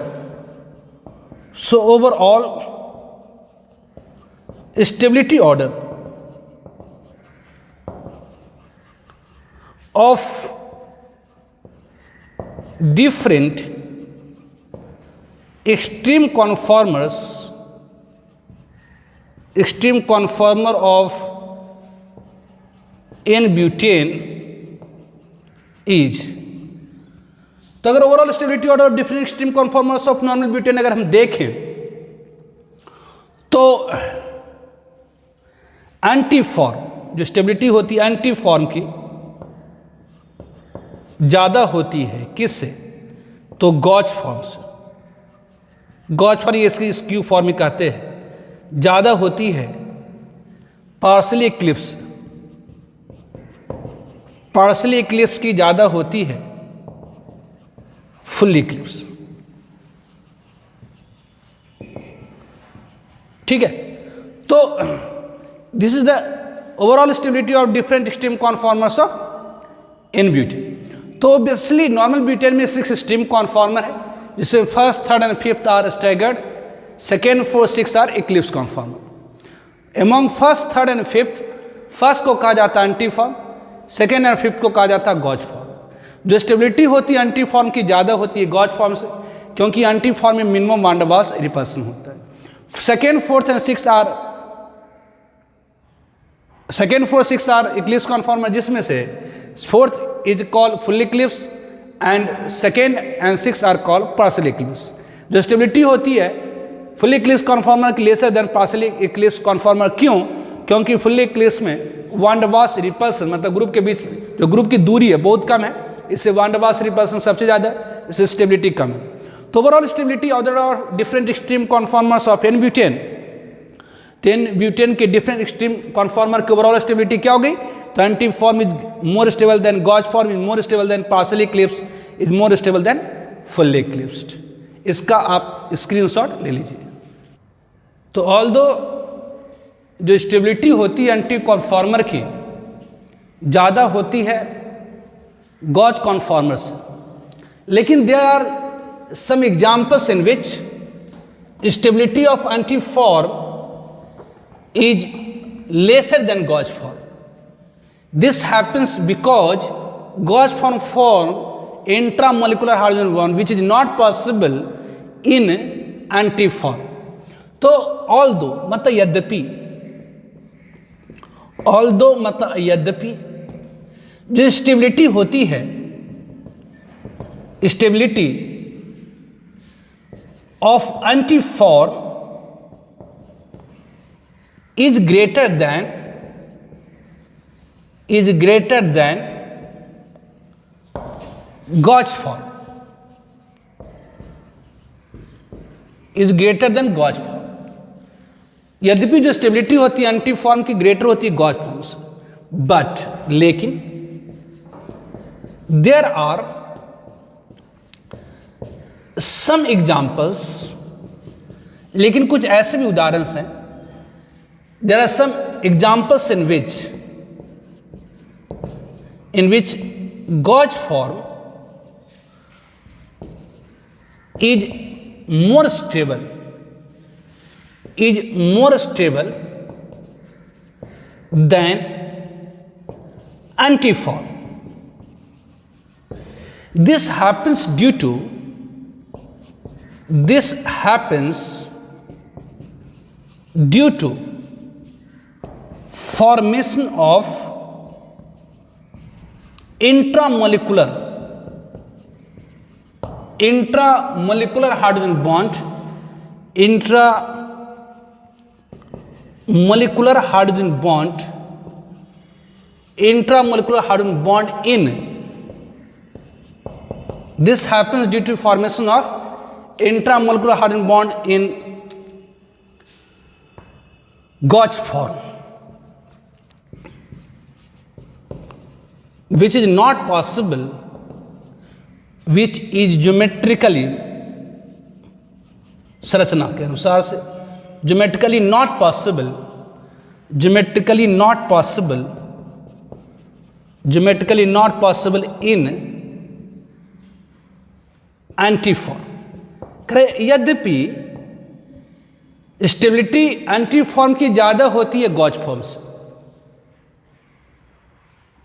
of different extreme conformer of N-butane is तो अगर overall stability order of different extreme conformers of normal butane अगर हम देखें तो एंटी फॉर्म जो स्टेबिलिटी होती है एंटी फॉर्म की ज्यादा होती है किससे? तो गॉज फॉर्म से। गॉज फॉर्म ये इसकी स्क्यू फॉर्म में कहते हैं, ज्यादा होती है पार्सली इक्लिप्स। पार्सली इक्लिप्स की ज्यादा होती है फुल इक्लिप्स। ठीक है, तो this is the overall stability of different extreme conformers of n butane. तो ऑब्वियसली नॉर्मल ब्यूटेन में 6 एक्सट्रीम कॉन्फॉर्मर है, जिससे first, third and fifth are staggered, second, fourth, six are eclipse conformer. Among first, third and fifth, first को कहा जाता है anti form, second and fifth को कहा जाता है गॉज फॉर्म। जो स्टेबिलिटी होती है एंटी फॉर्म की ज़्यादा होती है गॉज फॉर्म से, क्योंकि एंटी फॉर्म में minimum van der Waals repulsion होता है। Second, fourth and six are eclipse conformer, जिसमें से fourth is called full eclipse and second and six are called partial eclipse. जो स्टेबिलिटी होती है फुल इक्लिप्स कॉन्फॉर्मर की lesser than partial eclipse conformer. क्यों? क्योंकि फुल इक्लिप्स में वान डेर वाल्स रिपल्सन, मतलब ग्रुप के बीच जो ग्रुप की दूरी है बहुत कम है, इससे वान डेर वाल्स रिपल्सन सबसे ज़्यादा है, इससे स्टेबिलिटी कम है। तो ओवरऑल स्टेबिलिटी ऑर्डर और different extreme conformers of n butane, ten butane के डिफरेंट एक्सट्रीम कॉन्फॉर्मर की ओवरऑल स्टेबिलिटी क्या हो गई? तो anti form is more stable than gauche form, is more stable than partial eclipse, is more stable than full eclipsed. इसका आप स्क्रीनशॉट ले लीजिए। तो ऑल्दो जो स्टेबिलिटी होती है एंटी कॉन्फॉर्मर की ज़्यादा होती है गॉज कॉन्फॉर्मर से, लेकिन there are some examples in which stability of anti form is lesser than gauge form. This happens because gauge form intramolecular hydrogen bond, which is not possible in antiform. तो although मतलब यद्यपि जो स्टेबिलिटी होती है, stability of antiform is greater than gauge form, is greater than gauge form। यद्यपि जो स्टेबिलिटी होती है एंटी फॉर्म की ग्रेटर होती है गॉज फॉर्म से, बट लेकिन देयर आर सम एग्जाम्पल्स, लेकिन कुछ ऐसे भी उदाहरण हैं, there are some examples in which gauge form is more stable than antiform. This happens due to formation of intramolecular hydrogen bond, intramolecular hydrogen bond in, this happens due to formation of intramolecular hydrogen bond in gauge form, which is not possible, which is geometrically, संरचना के अनुसार से geometrically not possible in antiform। यद्यपि स्टेबिलिटी एंटीफॉर्म की ज़्यादा होती है गॉज फॉर्म से,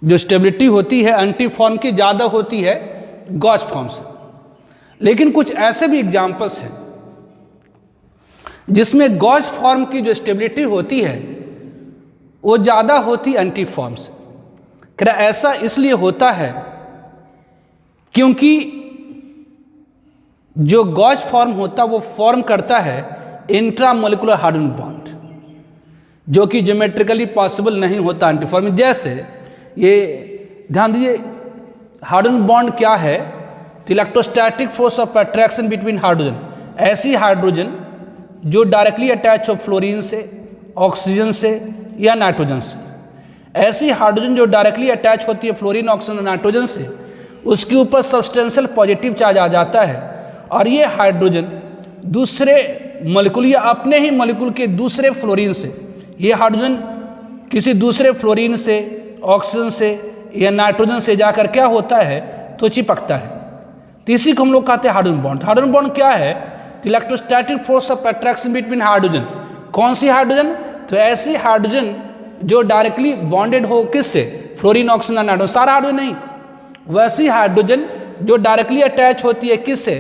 जो स्टेबिलिटी होती है एंटीफॉर्म की ज़्यादा होती है गॉज फॉर्म से, लेकिन कुछ ऐसे भी एग्जाम्पल्स हैं जिसमें गॉज फॉर्म की जो स्टेबिलिटी होती है वो ज़्यादा होती एंटीफॉर्म से। ऐसा इसलिए होता है क्योंकि जो गॉज फॉर्म होता है वो फॉर्म करता है इंट्रामोलिकुलर हाइड्रोजन बॉन्ड, जो कि ज्योमेट्रिकली पॉसिबल नहीं होता एंटीफॉर्म। जैसे ये ध्यान दीजिए, हाइड्रोजन बॉन्ड क्या है? तो electrostatic force of attraction between hydrogen, ऐसी हाइड्रोजन जो डायरेक्टली अटैच हो फ्लोरीन से, ऑक्सीजन से या नाइट्रोजन से। ऐसी हाइड्रोजन जो डायरेक्टली अटैच होती है फ्लोरीन, ऑक्सीजन और नाइट्रोजन से, उसके ऊपर सब्सटेंशियल पॉजिटिव चार्ज आ जाता है और ये हाइड्रोजन दूसरे मॉलिक्यूल या अपने ही मॉलिक्यूल के दूसरे फ्लोरीन से, ये हाइड्रोजन किसी दूसरे फ्लोरीन से, ऑक्सीजन से या नाइट्रोजन से जाकर क्या होता है? तो चिपकता है। तो इसी को हम लोग कहते हैं हाइड्रोजन बॉन्ड। हाइड्रोजन बॉन्ड क्या है? Electrostatic force of attraction between hydrogen. कौन सी हाइड्रोजन? तो ऐसी हाइड्रोजन जो डायरेक्टली बॉन्डेड हो किससे? फ्लोरीन, ऑक्सीजन और नाइट्रोजन। सारा हाइड्रोजन नहीं, वैसी हाइड्रोजन जो डायरेक्टली अटैच होती है किससे?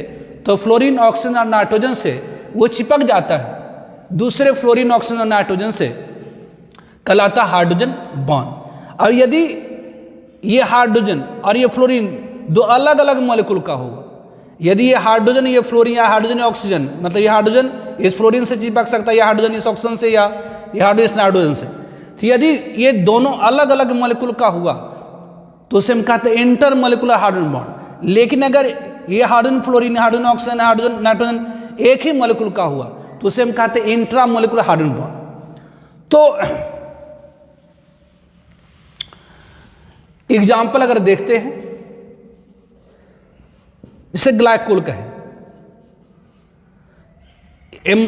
तो फ्लोरीन, ऑक्सीजन और नाइट्रोजन से, वो चिपक जाता है दूसरे फ्लोरीन, ऑक्सीजन और नाइट्रोजन से, कहलाता हाइड्रोजन बॉन्ड। और यदि ये हाइड्रोजन और ये फ्लोरीन दो अलग अलग मॉलिक्यूल का होगा, यदि ये हाइड्रोजन, ये फ्लोरीन, या हाइड्रोजन ऑक्सीजन, मतलब ये हाइड्रोजन इस फ्लोरीन से चिपक सकता है, या हाइड्रोजन इस ऑक्सीजन से, या ये हाइड्रोजन इस नाइट्रोजन से। तो यदि ये दोनों अलग अलग मॉलिक्यूल का हुआ तो उसे हम कहते हैं इंटर मॉलिक्यूलर हाइड्रोजन बॉन्ड। लेकिन अगर ये hydrogen fluorine, hydrogen oxygen, hydrogen nitrogen एक ही मॉलिक्यूल का हुआ तो उसे हम कहते हैं इंट्रा मॉलिक्यूलर हाइड्रोजन बॉन्ड। तो एग्जाम्पल अगर देखते हैं, इसे ग्लाइकोल कहें, in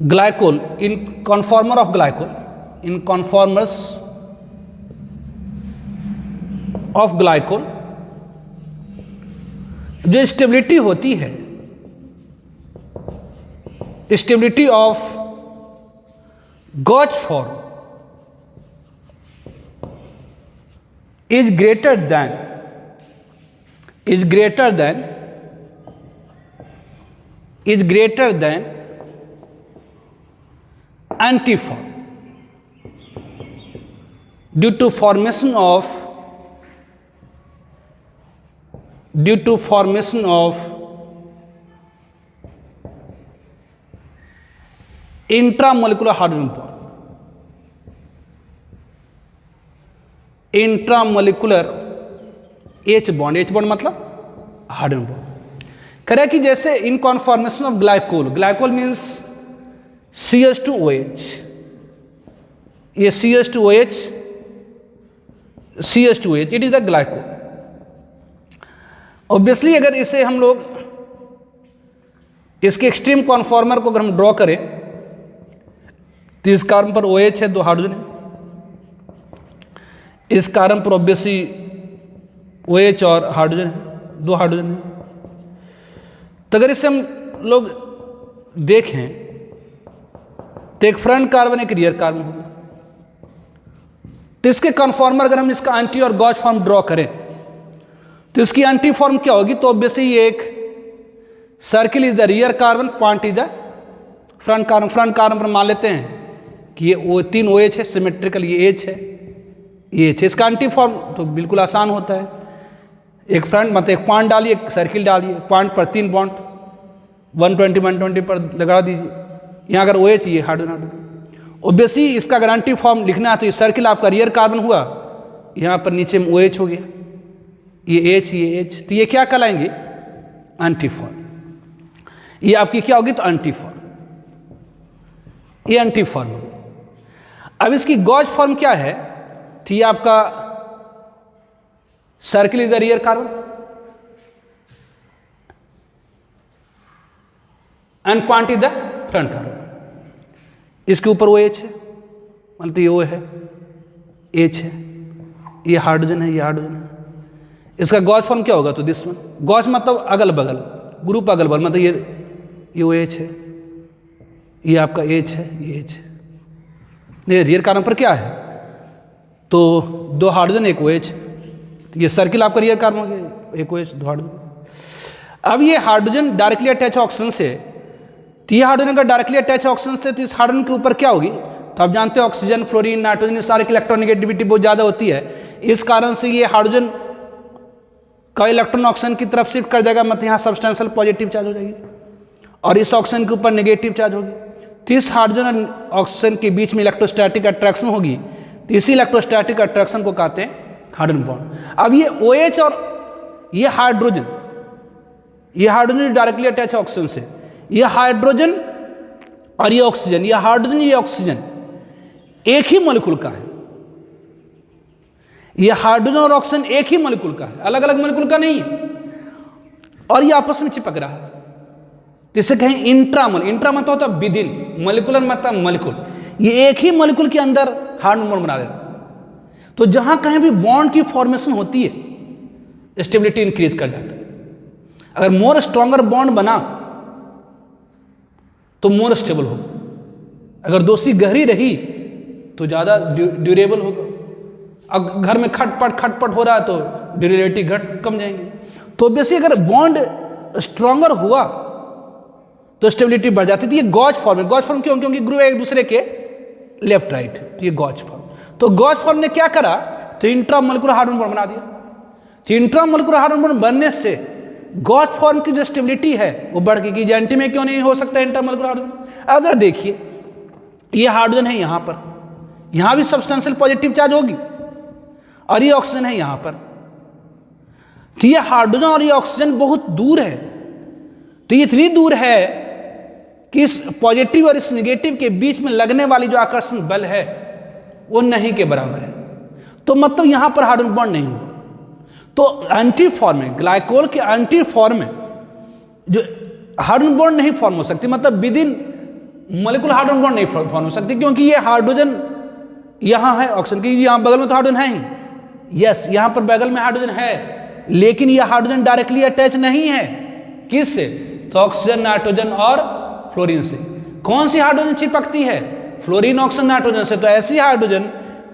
glycol in conformer of glycol, in conformers of glycol जो स्टेबिलिटी होती है, stability of gauche form is greater than antiform due to formation of intramolecular hydrogen bond, intramolecular H bond मतलब हाइड्रोजन बॉन्ड। कह रहा है कि जैसे in conformation of glycol means CH2OH, ये CH2OH it is the glycol. Obviously अगर इसे हम लोग इसके एक्सट्रीम कॉन्फॉर्मर को अगर हम ड्रॉ करें तो इस कार्बन पर OH है, दो हाइड्रोजन है, इस कार्बन पर ऑब्वियसली OH और हाइड्रोजन है, दो हाइड्रोजन है। तो अगर इसे हम लोग देखें तो एक फ्रंट कार्बन, एक रियर कार्बन होगा। तो इसके कन्फॉर्मर अगर हम इसका एंटी और गॉज फॉर्म ड्रॉ करें तो इसकी एंटी फॉर्म क्या होगी? तो ऑब्वियसली ये एक circle is the rear carbon, point is the front carbon. Front carbon पर मान लेते हैं कि ये तीन OH है, सिमेट्रिकल ये H है, ये H। इसका एंटी फॉर्म तो बिल्कुल आसान होता है, एक फ्रंट मतलब एक पॉइंट डालिए, एक सर्किल डालिए, पॉइंट पर तीन बॉन्ड 120 पर लगा दीजिए। यहाँ अगर OH, ये हाइड्रोजन। ऑब्वियसली इसका अगर एंटी फॉर्म लिखना है तो ये सर्किल आपका रियर कार्बन हुआ, यहाँ पर नीचे में OH हो गया, ये H, ये H। तो ये क्या कहलाएंगे? Anti form. ये आपकी क्या होगी? तो एंटी फॉर्म, ये एंटी फॉर्म। अब इसकी गॉज फॉर्म क्या है? तो ये आपका circle is the rear carbon and point is the front carbon. इसके ऊपर OH है, मतलब ये O है, H है, ये हाइड्रोजन है, ये हाइड्रोजन है। इसका गॉज फॉर्म क्या होगा? तो दिस वन। गॉज मतलब अगल बगल, ग्रुप अगल बगल, मतलब ये OH है, ये आपका H है, ये H है। ये रियर कार्बन पर क्या है? तो दो हाइड्रोजन, एक OH। ये सर्किल आपका रियर कार्बन हो गया, एक OH, दो हाइड्रोजन। अब ये हाइड्रोजन डायरेक्टली अटैच ऑक्सीजन से, तो ये हाइड्रोजन का डायरेक्टली अटैच ऑक्सीजन से, तो इस हाइड्रोजन के ऊपर क्या होगी? तो आप जानते हो ऑक्सीजन, फ्लोरीन, नाइट्रोजन, ये सारे की इलेक्ट्रोनेगेटिविटी बहुत ज़्यादा होती है। इस कारण से ये हाइड्रोजन का इलेक्ट्रॉन ऑक्सीजन की तरफ शिफ्ट कर जाएगा, मतलब यहाँ सब्सटेंशियल पॉजिटिव चार्ज हो जाएगी और इस ऑक्सीजन के ऊपर नेगेटिव चार्ज होगी। तो इस हाइड्रोजन और ऑक्सीजन के बीच में इलेक्ट्रोस्टैटिक अट्रैक्शन होगी, तो इसी इलेक्ट्रोस्टैटिक अट्रैक्शन को कहते हैं हाइड्रोजन बॉन्ड। अब ये OH और ये हाइड्रोजन डायरेक्टली अटैच है ऑक्सीजन से, ये हाइड्रोजन और ये ऑक्सीजन, ये हाइड्रोजन ये ऑक्सीजन एक ही मॉलिक्यूल का है। ये हाइड्रोजन और ऑक्सीजन एक ही मॉलिक्यूल का है, अलग अलग मॉलिक्यूल का नहीं है, और ये आपस में चिपक रहा है। जिसे कहें इंट्रामोल, इंट्रा मतलब होता है विद इन, मॉलिक्यूलर मतलब मॉलिक्यूल, ये एक ही मॉलिक्यूल के अंदर हाइड्रोजन बॉन्ड बना रहे। तो जहां कहीं भी बॉन्ड की फॉर्मेशन होती है स्टेबिलिटी इंक्रीज कर जाता है। अगर मोर स्ट्रॉन्गर बॉन्ड बना तो मोर स्टेबल होगा, अगर दोस्ती गहरी रही तो ज्यादा ड्यूरेबल होगा। अब घर में खटपट हो रहा है तो ड्यूरेबिलिटी कम जाएंगे। तो बेसिक अगर बॉन्ड स्ट्रॉन्गर हुआ तो स्टेबिलिटी बढ़ जाती थी। ये गॉज फॉर्म है। गॉज फॉर्म क्यों? क्योंकि ग्रुप एक दूसरे के लेफ्ट राइट, तो ये गॉज फॉर्म। तो गॉज फॉर्म ने क्या करा, तो इंट्रामोलिकुलर हाइड्रोजन बॉन्ड बना दिया। तो इंट्रामोलिकुलर हाइड्रोजन बॉन्ड बनने से गॉज फॉर्म की जो स्टेबिलिटी है वो बढ़ गई। कि एंटी में क्यों नहीं हो सकता इंट्रामोलिकुलर हाइड्रोजन? अब जरा देखिए, ये हाइड्रोजन है यहां पर, यहां भी सब्सटेंशियल पॉजिटिव चार्ज होगी, और ये ऑक्सीजन है यहां पर। तो ये हाइड्रोजन और ये ऑक्सीजन बहुत दूर है। तो ये इतनी दूर है कि इस पॉजिटिव और इस नेगेटिव के बीच में लगने वाली जो आकर्षण बल है वो नहीं के बराबर है। तो मतलब यहां पर हाइड्रोजन बॉन्ड नहीं हुआ। तो एंटी फॉर्म में, ग्लाइकोल के एंटी फॉर्म में जो हाइड्रोजन बॉन्ड नहीं फॉर्म हो सकती, मतलब with in molecular hydrogen bond नहीं फॉर्म हो सकती, क्योंकि ये हाइड्रोजन यहां है ऑक्सीजन की, यहां बगल में तो हाइड्रोजन है ही। यस, यहां पर बगल में हाइड्रोजन है, लेकिन यह हाइड्रोजन डायरेक्टली अटैच नहीं है। किससे? तो ऑक्सीजन, नाइट्रोजन और फ्लोरीन से। कौन सी हाइड्रोजन चिपकती है? फ्लोरीन, ऑक्सीजन, नाइट्रोजन से। तो ऐसी हाइड्रोजन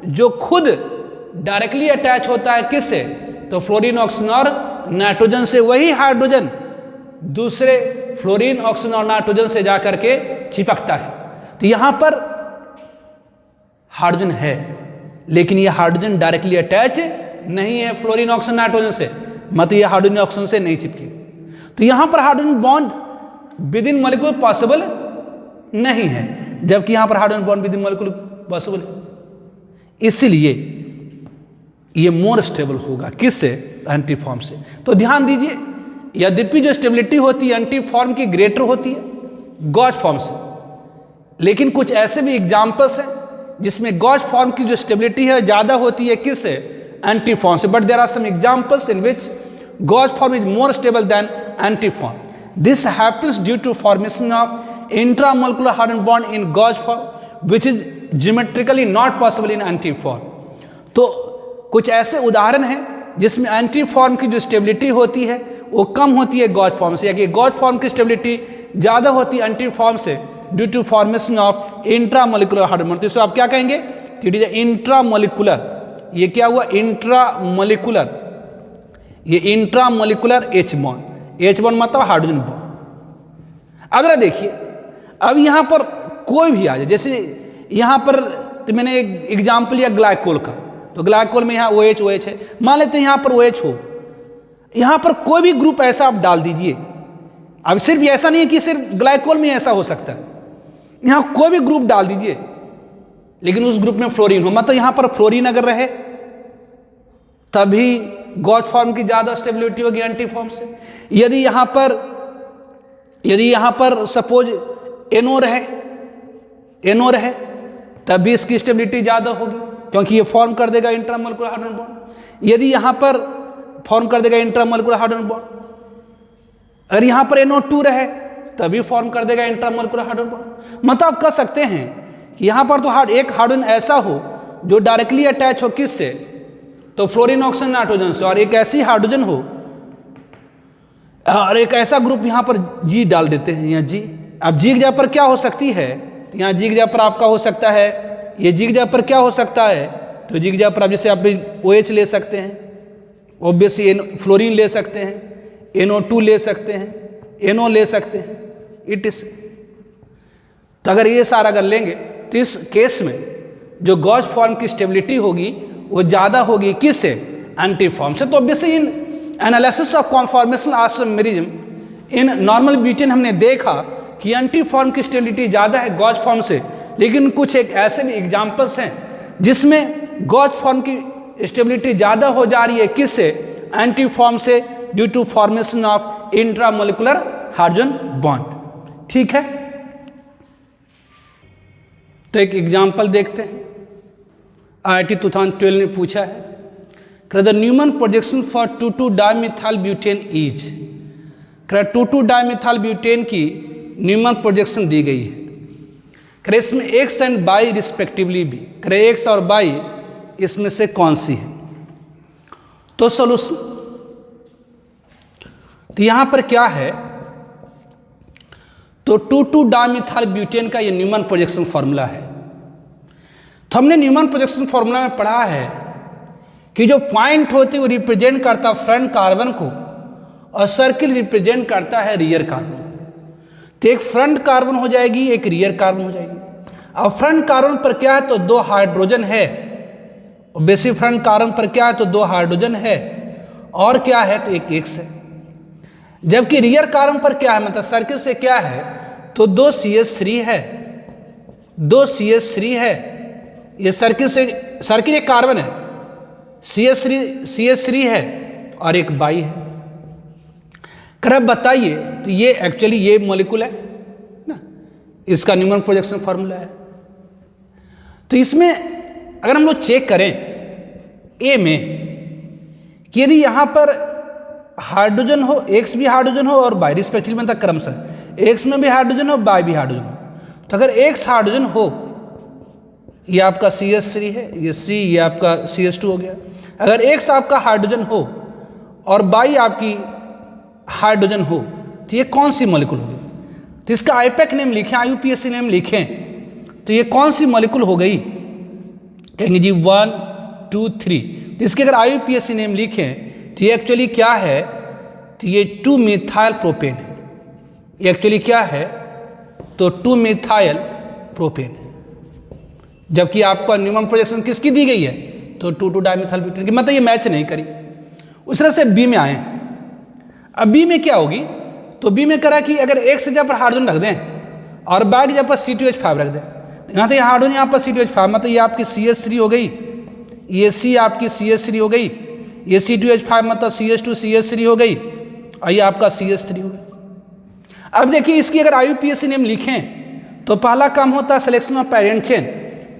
जो खुद डायरेक्टली अटैच होता है किससे? तो फ्लोरीन, ऑक्सीजन और नाइट्रोजन से। वही हाइड्रोजन दूसरे फ्लोरीन, ऑक्सीजन और नाइट्रोजन से जाकर के चिपकता है। तो यहां पर हाइड्रोजन है, लेकिन यह हाइड्रोजन डायरेक्टली अटैच नहीं है फ्लोरीन, ऑक्सीजन, नाइट्रोजन से, मतलब यह हाइड्रोजन ऑक्सीजन से नहीं चिपके। तो यहां पर hydrogen bond with in molecule possible नहीं है, जबकि यहां पर hydrogen bond with in molecule possible है। इसलिए ये मोर स्टेबल होगा। किससे? एंटी फॉर्म से। तो ध्यान दीजिए, यद्यपि जो स्टेबिलिटी होती है एंटी फॉर्म की ग्रेटर होती है गॉज फॉर्म से, लेकिन कुछ ऐसे भी एग्जाम्पल्स हैं जिसमें गॉज फॉर्म की जो स्टेबिलिटी है ज्यादा होती है किससे? एंटी फॉर्म से। But there are some examples in which gauche form is more stable than anti form. This happens due to formation of intramolecular hydrogen bond in gauge form, which is geometrically not possible in anti-form. तो कुछ ऐसे उदाहरण हैं जिसमें एंटी फॉर्म की जो स्टेबिलिटी होती है वो कम होती है गॉज फॉर्म से, या कि गॉज फॉर्म की स्टेबिलिटी ज़्यादा होती है एंटी फॉर्म से due to formation of intramolecular hydrogen bond. तो इसको आप क्या कहेंगे? It is intramolecular. ये क्या हुआ? इंट्रामोलिकुलर. ये intramolecular H bond. H bond मतलब हाइड्रोजन बॉन्ड. अब जरा देखिए, अब यहां पर कोई भी आ जाए, जैसे यहां पर तो मैंने एक एग्जाम्पल लिया ग्लाइकोल का, तो ग्लाइकोल में यहां OH है, मान लेते हैं यहां पर OH हो, यहां पर कोई भी ग्रुप ऐसा आप डाल दीजिए. अब सिर्फ ऐसा नहीं है कि सिर्फ ग्लाइकोल में ऐसा हो सकता है, यहां कोई भी ग्रुप डाल दीजिए लेकिन उस ग्रुप में फ्लोरीन हो, मतलब यहां पर फ्लोरीन अगर रहे तभी गॉज फॉर्म की ज्यादा स्टेबिलिटी होगी एंटी फॉर्म से. यदि यहां पर सपोज NO रहे तब भी इसकी स्टेबिलिटी ज्यादा होगी, क्योंकि ये फॉर्म कर देगा इंट्रामोलिकुलर हाइड्रोजन बॉन्ड. यदि यहां पर फॉर्म कर देगा इंट्रामोलिकुलर हाइड्रोजन बॉन्ड, अगर यहां पर NO2 रहे तभी फॉर्म कर देगा इंट्रामोलिकुलर हाइड्रोजन बॉन्ड. मतलब आप कह सकते हैं कि यहां पर तो एक हाइड्रोजन ऐसा हो जो डायरेक्टली अटैच हो किससे? तो फ्लोरीन, ऑक्सीजन, नाइट्रोजन से, और एक ऐसी हाइड्रोजन हो और एक ऐसा ग्रुप यहां पर G डाल देते हैं, यहाँ G. अब G की जगह पर क्या हो सकती है? यहाँ G की जगह पर आपका हो सकता है, ये G की जगह पर क्या हो सकता है? तो G की जगह पर आप जैसे आप OH ले सकते हैं, ऑब्वियसली फ्लोरीन ले सकते हैं, NO2 ले सकते हैं, NO ले सकते हैं. इट इज तो अगर ये सारा अगर लेंगे तो इस केस में जो गॉस फॉर्म की स्टेबिलिटी होगी वो ज़्यादा होगी किससे, एंटी फॉर्म से। तो obviously in analysis of conformational isomerism in normal butane हमने देखा कि एंटी फॉर्म की स्टेबिलिटी ज़्यादा है गॉस फॉर्म से, लेकिन कुछ एक ऐसे भी एग्जाम्पल्स हैं जिसमें गॉस फॉर्म की स्टेबिलिटी ज़्यादा हो जा रही है किससे, एंटी फॉर्म से, due to formation of intramolecular hydrogen bond. ठीक है, तो एक एग्जाम्पल देखते हैं। IIT 2012 ने पूछा है, the Newman projection for two two dimethyl butane is, two two dimethyl butane की न्यूमन प्रोजेक्शन दी गई है। इसमें एक्स एंड बाई रिस्पेक्टिवली भी, एक्स और बाई इसमें से कौन सी है। तो सोल्यूशन, तो यहां पर क्या है, तो 2,2-डाइमिथाइल ब्यूटेन का ये न्यूमन प्रोजेक्शन फॉर्मूला है। तो हमने न्यूमन प्रोजेक्शन फॉर्मूला में पढ़ा है कि जो पॉइंट होती है वो रिप्रेजेंट करता है फ्रंट कार्बन को और सर्किल रिप्रेजेंट करता है रियर कार्बन। तो एक फ्रंट कार्बन हो जाएगी, एक रियर कार्बन हो जाएगी। अब फ्रंट कार्बन पर क्या है, तो 2 हाइड्रोजन है, बेसिक फ्रंट कार्बन पर क्या है, तो 2 हाइड्रोजन है, और क्या है, तो एक एक्स है। जबकि रियर कार्बन पर क्या है, मतलब सर्किल से क्या है, तो 2 CH3 है, 2 CH3 है। ये सर्किल से, सर्किल एक कार्बन है, CH3 है और एक बाई है। अब बताइए, तो ये एक्चुअली ये मॉलिक्यूल है ना, इसका न्यूमन प्रोजेक्शन फार्मूला है। तो इसमें अगर हम लोग चेक करें ए में कि यदि यहां पर हाइड्रोजन हो, एक्स भी हाइड्रोजन हो और बाई रिस्पेक्टिवली, मतलब क्रमशः एक्स में भी हाइड्रोजन हो, बाई भी हाइड्रोजन हो। तो अगर एक्स हाइड्रोजन हो, ये आपका CH3 है, ये C, ये आपका CH2 हो गया। अगर एक्स आपका हाइड्रोजन हो और बाई आपकी हाइड्रोजन हो, तो ये कौन सी मॉलिक्यूल होगी। तो इसका आईपैक नेम लिखें, IUPAC नेम लिखें, तो ये कौन सी मॉलिक्यूल हो गई, कहेंगे जी 1 2 3। तो इसके अगर IUPAC नेम लिखें तो ये एक्चुअली क्या है, तो ये 2-मिथाइल प्रोपेन है। ये एक्चुअली क्या है, तो 2-मिथाइल प्रोपेन है। जबकि आपका न्यूमन प्रोजेक्शन किसकी दी गई है, तो 2,2-डाइमिथाइल ब्यूटेन की, मतलब ये मैच नहीं करी। उस तरह से बी में आए। अब बी में क्या होगी, तो बी में करा कि अगर एक से जगह पर हाइड्रोजन रख दें और बाई की जगह पर C2H5 रख दें, यहाँ तो ये हाइड्रोजन, यहाँ पर C2H5, मतलब ये आपकी CH3 हो गई, ये C आपकी CH3 हो गई, ये C2H5 मतलब CH2 CH3 हो गई, और ये आपका CH3 हो गई। अब देखिए इसकी अगर IUPAC नेम लिखें तो पहला काम होता है सिलेक्शन ऑफ पेरेंट चेन।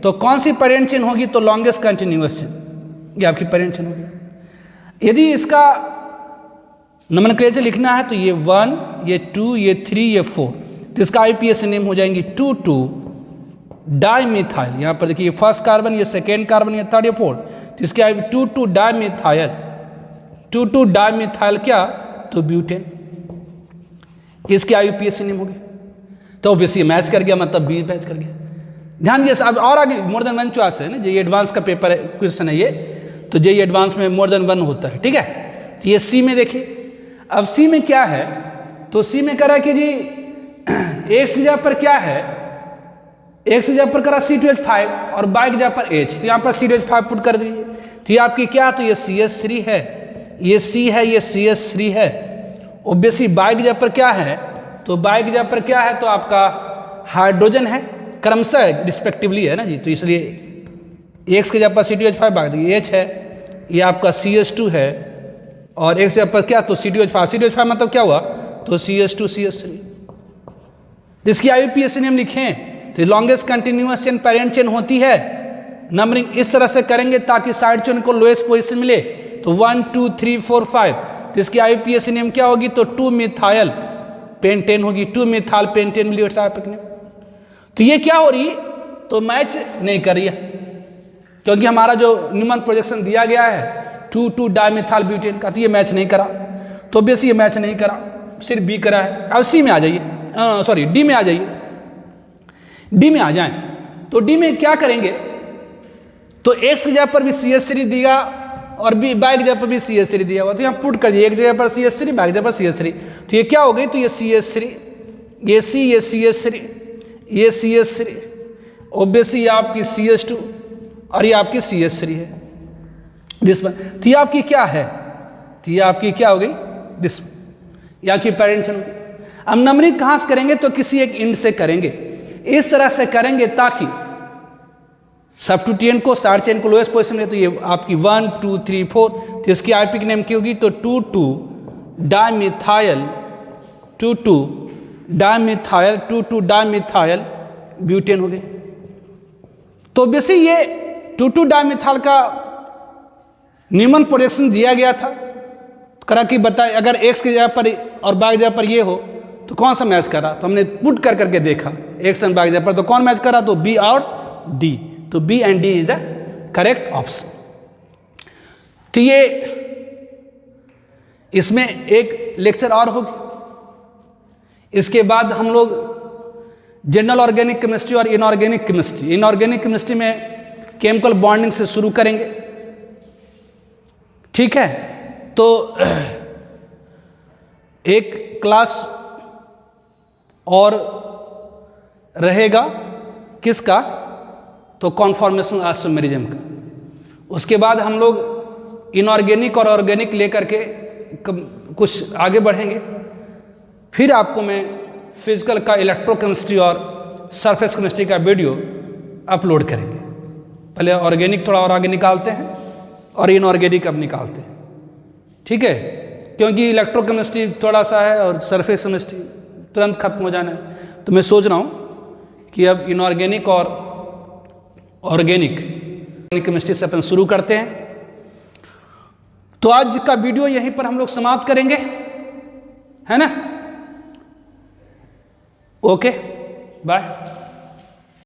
तो कौन सी पेरेंट चेन होगी, तो लॉन्गेस्ट कंटिन्यूअस चेन, ये आपकी पेरेंट चेन होगी। यदि इसका नोमेनक्लेचर लिखना है तो ये 1, ये 2, ये 3, ये 4, तो इसका IUPAC नेम हो जाएंगी 2,2-डाइमिथाइल। यहाँ पर देखिए फर्स्ट कार्बन, ये सेकेंड कार्बन, ये थर्ड, ये फोर्थ, तो इसके 2,2-डाइमिथाइल, 2,2-डाइमिथाइल क्या, तो ब्यूटेन, इसकी IUPAC नेम होगी। तो ऑब्वियसली मैच कर गया, मतलब बी मैच कर गया। ध्यान दिए, अब और आगे मोर देन 1 चॉइस है ना, JEE एडवांस का पेपर है, क्वेश्चन है ये, तो JEE एडवांस में मोर देन 1 होता है। ठीक है, तो ये सी में देखिए। अब सी में क्या है, तो सी में करा कि जी एक्स की जगह पर क्या है, एक्स की जगह पर करा C2H5 और बाई की जगह पर H, तो यहाँ पर C2H5 पुट कर दीजिए। तो ये आपकी क्या, तो ये CH3 है, ये C है, ये CH3 है। ऑब्वियसली बाई की जगह पर क्या है, तो बाई की जगह पर क्या है, तो आपका हाइड्रोजन है, क्रमशः रिस्पेक्टिवली है ना जी। तो इसलिए एक्स की जगह पर C2H5, बाई H है, ये आपका CH2 है, और एक से पर क्या, तो C2H5 मतलब क्या हुआ, तो CH2 CH3। जिसकी IUPAC नेम लिखें तो longest continuous chain parent chain होती है। नंबरिंग इस तरह से करेंगे ताकि साइड चेन को लोएस्ट पोजीशन मिले, तो 1 2 3 4 5। तो इसकी IUPAC नेम क्या होगी, तो 2-मिथाइल पेंटेन होगी, 2-मिथाइल पेंटेन मिली नेम। तो ये क्या हो रही, तो मैच नहीं कर रही है, क्योंकि हमारा जो न्यूमन प्रोजेक्शन दिया गया है 2,2-डाइमिथाइल ब्यूटेन का, तो ये मैच नहीं करा। तो बेसिक ये मैच नहीं करा, सिर्फ बी करा है। अब सी में आ जाइए, सॉरी डी में आ जाइए। डी में आ जाएं तो डी में क्या करेंगे, तो एक्स की जगह पर भी CH3 दिया और बी बाई की जगह पर भी CH3 दिया हुआ, तो यहाँ पुट कर दिए, एक जगह पर CH3, बाई की जगह पर CH3। तो ये क्या हो गई, तो ये CH3, ये C, ये CH3, ये CH3, ऑब्वियसली ये आपकी CH2 और ये आपकी CH3 है, दिस वन। तो ये आपकी क्या है, तो ये आपकी क्या हो गई, दिस, ये आपकी पैरेंट चेन होगी। अब नंबरिंग कहां से करेंगे, तो किसी एक इंड से करेंगे, इस तरह से करेंगे ताकि सबस्टिट्यूएंट को स्टार्ट चेन को लोएस्ट पोजीशन में, तो ये आपकी 1 2 3 4, तो इसकी आईपी की नेम क्या होगी, तो 2,2 डाइमिथाइल 2,2 डाइमिथाइल 2,2 डाइमिथाइल ब्यूटेन हो गई। तो बेसिक ये 2,2 डाइमिथाइल का न्यूमन प्रोजेक्शन दिया गया था, करा कि बताए अगर एक्स की जगह पर और बाई जगह पर ये हो तो कौन सा मैच करा, तो हमने पुट कर करके देखा एक्स एंड बाई जगह पर, तो कौन मैच करा, तो बी और डी, तो B and D is the correct option. तो ये इसमें एक लेक्चर और होगी, इसके बाद हम लोग जनरल ऑर्गेनिक केमिस्ट्री और इनऑर्गेनिक केमिस्ट्री, इनऑर्गेनिक केमिस्ट्री में केमिकल बॉन्डिंग से शुरू करेंगे, ठीक है। तो एक क्लास और रहेगा किसका, तो कॉन्फॉर्मेशन आइसोमेरिज्म का। उसके बाद हम लोग इनऑर्गेनिक और ऑर्गेनिक लेकर के कुछ आगे बढ़ेंगे, फिर आपको मैं फिजिकल का इलेक्ट्रोकेमिस्ट्री और सरफेस केमिस्ट्री का वीडियो अपलोड करेंगे। पहले ऑर्गेनिक थोड़ा और आगे निकालते हैं और इनऑर्गेनिक अब निकालते हैं, ठीक है, क्योंकि इलेक्ट्रोकेमिस्ट्री थोड़ा सा है और सरफेस केमिस्ट्री तुरंत खत्म हो जाना है। तो मैं सोच रहा हूँ कि अब इनऑर्गेनिक और ऑर्गेनिक केमिस्ट्री से अपन शुरू करते हैं। तो आज का वीडियो यहीं पर हम लोग समाप्त करेंगे, है ना। Okay, bye.